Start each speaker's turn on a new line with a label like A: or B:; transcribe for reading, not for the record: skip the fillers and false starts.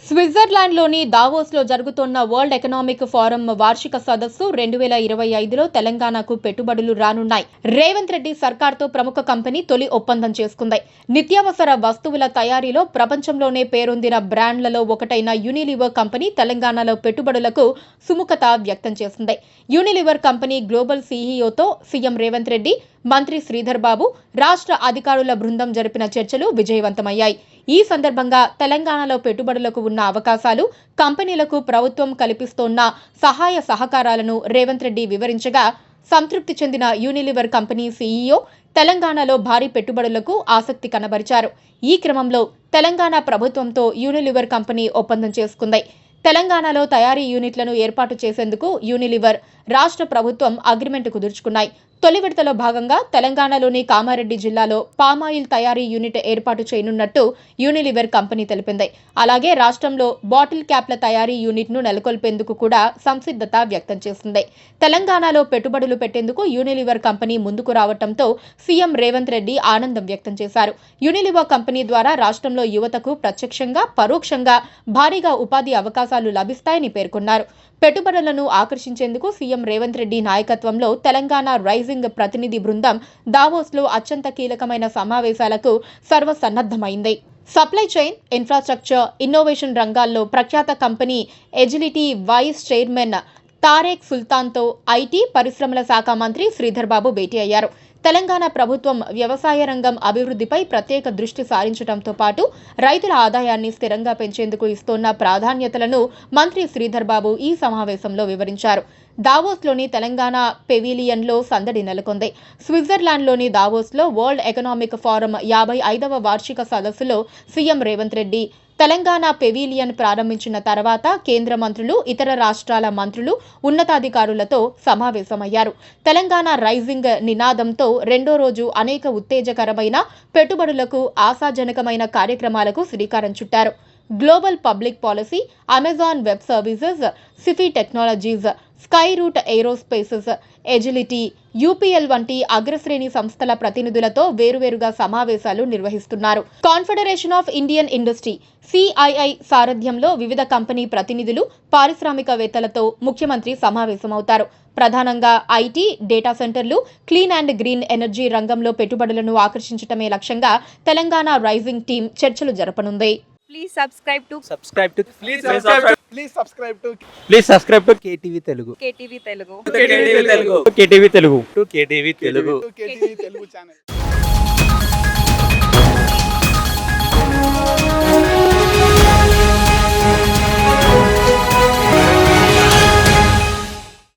A: స్విట్జర్లాండ్లోని దావోస్లో జరుగుతున్న world economic forum వార్షిక సదస్సు 2025లో తెలంగాణకు పెట్టుబడులు రానున్నాయి. రేవంత్ రెడ్డి సర్కార్తో ప్రముఖ కంపెనీ తొలి ఒప్పందం చేసుకుంది. నిత్యావసర వస్తువుల తయారీలో ప్రపంచంలోనే పేరొందిన బ్రాండ్లలో ఒకటైన యూనిలివర్ కంపెనీ తెలంగాణలో పెట్టుబడులకు సుముఖత వ్యక్తం చేసింది. యూనిలివర్ కంపెనీ గ్లోబల్ సీఈఓతో సీఎం రేవంత్ రెడ్డి, మంత్రి శ్రీధర్ బాబు, రాష్ట్ర అధికారుల బృందం జరిపిన చర్చలు విజయవంతమయ్యాయి. ఈ సందర్భంగా తెలంగాణలో పెట్టుబడులకు ఉన్న అవకాశాలు, కంపెనీలకు ప్రభుత్వం కల్పిస్తోన్న సహాయ సహకారాలను రేవంత్ రెడ్డి వివరించగా, సంతృప్తి చెందిన యూనిలివర్ కంపెనీ సీఈఓ తెలంగాణలో భారీ పెట్టుబడులకు ఆసక్తి కనబరిచారు. ఈ క్రమంలో తెలంగాణ ప్రభుత్వంతో యూనిలివర్ కంపెనీ ఒప్పందం చేసుకుంది. తెలంగాణలో తయారీ యూనిట్లను ఏర్పాటు చేసేందుకు యూనిలివర్, రాష్ట్ర ప్రభుత్వం అగ్రిమెంట్ కుదుర్చుకున్నాయి. తొలి విడతలో భాగంగా తెలంగాణలోని కామారెడ్డి జిల్లాలో పామాయిల్ తయారీ యూనిట్ ఏర్పాటు చేయనున్నట్టు యూనిలివర్ కంపెనీ తెలిపింది. అలాగే రాష్ట్రంలో బాటిల్ క్యాప్ల తయారీ యూనిట్ను నెలకొల్పేందుకు కూడా సంసిద్ధత వ్యక్తం చేసింది. తెలంగాణలో పెట్టుబడులు పెట్టేందుకు యూనిలివర్ కంపెనీ ముందుకు రావడంతో సీఎం రేవంత్ రెడ్డి ఆనందం వ్యక్తం చేశారు. యూనిలివర్ కంపెనీ ద్వారా రాష్ట్రంలో యువతకు ప్రత్యక్షంగా, పరోక్షంగా భారీగా ఉపాధి అవకాశాలు లభిస్తాయని పేర్కొన్నారు. పెట్టుబడులను ఆకర్షించేందుకు సీఎం రేవంత్ రెడ్డి నాయకత్వంలో తెలంగాణ రైజింగ్ ప్రతినిధి బృందం దావోస్లో అత్యంత కీలకమైన సమావేశాలకు సర్వసన్నద్ధమైంది. సప్లై చైన్, ఇన్ఫ్రాస్ట్రక్చర్, ఇన్నోవేషన్ రంగాల్లో ప్రఖ్యాత company Agility vice chairman Tarek సుల్తాన్తో ఐటీ, పరిశ్రమల శాఖ మంత్రి శ్రీధర్ బాబు భేటీ అయ్యారు. తెలంగాణ ప్రభుత్వం వ్యవసాయ రంగం అభివృద్ధిపై ప్రత్యేక దృష్టి సారించడంతో పాటు రైతుల ఆదాయాన్ని స్థిరంగా పెంచేందుకు ఇస్తోన్న ప్రాధాన్యతలను మంత్రి శ్రీధర్ బాబు ఈ సమావేశంలో వివరించారు. దావోస్లోని తెలంగాణ పెవిలియన్లో సందడి నెలకొంది. స్విట్జర్లాండ్లోని దావోస్లో వరల్డ్ ఎకనామిక్ ఫోరం 55వ వార్షిక సదస్సులో సీఎం రేవంత్ రెడ్డి తెలంగాణ పెవిలియన్ ప్రారంభించిన తర్వాత కేంద్ర మంత్రులు, ఇతర రాష్ట్రాల మంత్రులు, ఉన్నతాధికారులతో సమావేశమయ్యారు. తెలంగాణ రైజింగ్ నినాదంతో రెండో రోజు అనేక ఉత్తేజకరమైన పెట్టుబడులకు, ఆశాజనకమైన కార్యక్రమాలకు శ్రీకారం చుట్టారు. Global public policy, Amazon web services, Sify technologies, Skyroot aerospaces, Agility, UPL వంటి అగ్రశ్రేణి సంస్థల ప్రతినిధులతో వేరువేరుగా సమావేశాలు నిర్వహిస్తున్నారు. Confederation of Indian industry (CII) సారథ్యంలో వివిధ కంపెనీ ప్రతినిధులు, పారిశ్రామికవేత్తలతో ముఖ్యమంత్రి సమావేశమవుతారు. ప్రధానంగా ఐటీ, డేటా సెంటర్లు, క్లీన్ అండ్ గ్రీన్ ఎనర్జీ రంగంలో పెట్టుబడులను ఆకర్షించడమే లక్ష్యంగా తెలంగాణ రైజింగ్ టీం చర్చలు జరపనుంది.
B: Please subscribe to
C: KTV Telugu.
B: KTV Telugu.
C: KTV Telugu.
B: KTV Telugu channel.